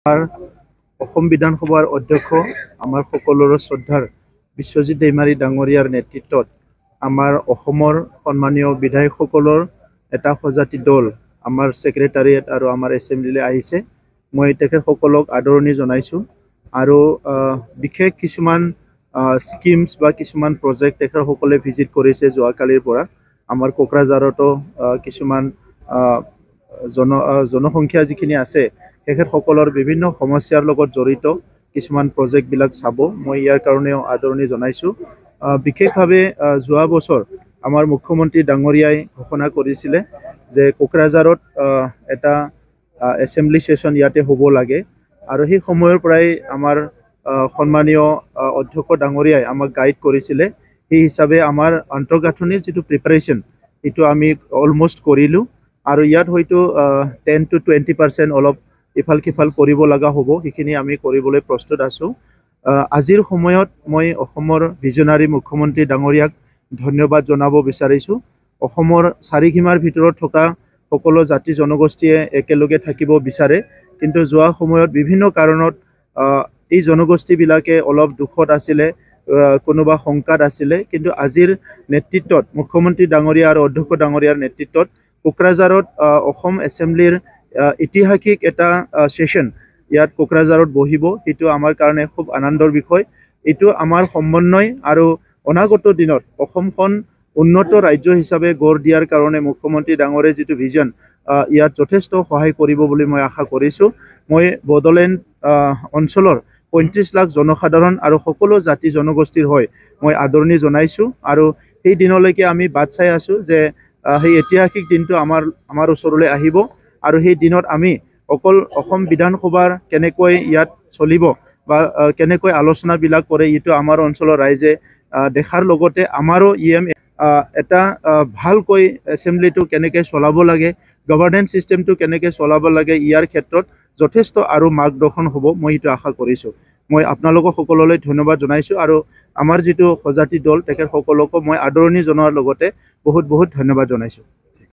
আমাৰ অসম বিধানসভাৰ অধ্যক্ষ আমাৰ সকলোৰে শ্ৰদ্ধাৰ বিশ্বজিৎ দৈমাৰী ডাঙৰীয়াৰ নেতৃত্বত আমাৰ অসমৰ সন্মানীয় বিধায়কসকলৰ এটা সজাতি দল আমাৰ সেক্ৰেটাৰিয়েট আৰু আমাৰ এছেম্বলিলৈ আহিছে। মই তেখেতসকলক আদৰণি জনাইছোঁ আৰু বিশেষ কিছুমান স্কিমছ বা কিছুমান প্ৰজেক্ট তেখেতসকলে ভিজিট কৰিছে যোৱাকালিৰ পৰা। আমাৰ কোকৰাঝাৰতো কিছুমান জনসংখ্যা যিখিনি আছে তেখেতসকলৰ বিভিন্ন সমস্যাৰ লগত জড়িত কিছুমান প্ৰজেক্টবিলাক চাব। মই ইয়াৰ কাৰণেও আদৰণি জনাইছোঁ। বিশেষভাৱে যোৱা বছৰ আমাৰ মুখ্যমন্ত্ৰী ডাঙৰীয়াই ঘোষণা কৰিছিলে যে কোকৰাঝাৰত এটা এছেম্বলি সেশন ইয়াতে হ'ব লাগে আৰু সেই সময়ৰ পৰাই আমাৰ সন্মানীয় অধ্যক্ষ ডাঙৰীয়াই আমাক গাইড কৰিছিলে। সেই হিচাপে আমাৰ আন্তঃগাঁথনিৰ যিটো প্ৰিপাৰেশ্যন এইটো আমি অলমষ্ট কৰিলোঁ আৰু ইয়াত হয়তো 10 to 20% অলপ ইফাল সিফাল কৰিব লগা হ'ব, সেইখিনি আমি কৰিবলৈ প্ৰস্তুত আছোঁ। আজিৰ সময়ত মই অসমৰ ভিজনাৰী মুখ্যমন্ত্ৰী ডাঙৰীয়াক ধন্যবাদ জনাব বিচাৰিছোঁ। অসমৰ চাৰিসীমাৰ ভিতৰত থকা সকলো জাতি জনগোষ্ঠীয়ে একেলগে থাকিব বিচাৰে, কিন্তু যোৱা সময়ত বিভিন্ন কাৰণত এই জনগোষ্ঠীবিলাকে অলপ দুখত আছিলে, কোনোবা শংকাত আছিলে, কিন্তু আজিৰ নেতৃত্বত মুখ্যমন্ত্ৰী ডাঙৰীয়া আৰু অধ্যক্ষ ডাঙৰীয়াৰ নেতৃত্বত কোকৰাঝাৰত অসম এছেম্বলিৰ ঐতিহাসিক এটা সেশন ইয়াত কোকৰাঝাৰত বহিব। সেইটো আমাৰ কাৰণে খুব আনন্দৰ বিষয়। এইটো আমাৰ সমন্বয় আৰু অনাগত দিনত অসমখন উন্নত ৰাজ্য হিচাপে গঢ় দিয়াৰ কাৰণে মুখ্যমন্ত্ৰী ডাঙৰীয়াৰ যিটো ভিজন ইয়াত যথেষ্ট সহায় কৰিব বুলি মই আশা কৰিছোঁ। মই বড়োলেণ্ড অঞ্চলৰ 35 লাখ জনসাধাৰণ আৰু সকলো জাতি জনগোষ্ঠীৰ হৈ মই আদৰণি জনাইছোঁ আৰু সেই দিনলৈকে আমি বাট চাই আছোঁ যে সেই ঐতিহাসিক দিনটো আমাৰ ওচৰলৈ আহিব আৰু সেই দিনত আমি অকল অসম বিধানসভাৰ কেনেকৈ ইয়াত চলিব বা কেনেকৈ আলোচনাবিলাক কৰে এইটো আমাৰ অঞ্চলৰ ৰাইজে দেখাৰ লগতে আমাৰো এটা ভালকৈ এছেম্বলিটো কেনেকৈ চলাব লাগে, গভৰ্নেন্স ছিষ্টেমটো কেনেকৈ চলাব লাগে, ইয়াৰ ক্ষেত্ৰত যথেষ্ট আৰু মাৰ্গদৰ্শন হ'ব, মই এইটো আশা কৰিছোঁ। মই আপোনালোকক সকলোলৈ ধন্যবাদ জনাইছোঁ আৰু আমাৰ যিটো সজাতি দল তেখেতসকলকো মই আদৰণি জনোৱাৰ লগতে বহুত বহুত ধন্যবাদ জনাইছোঁ।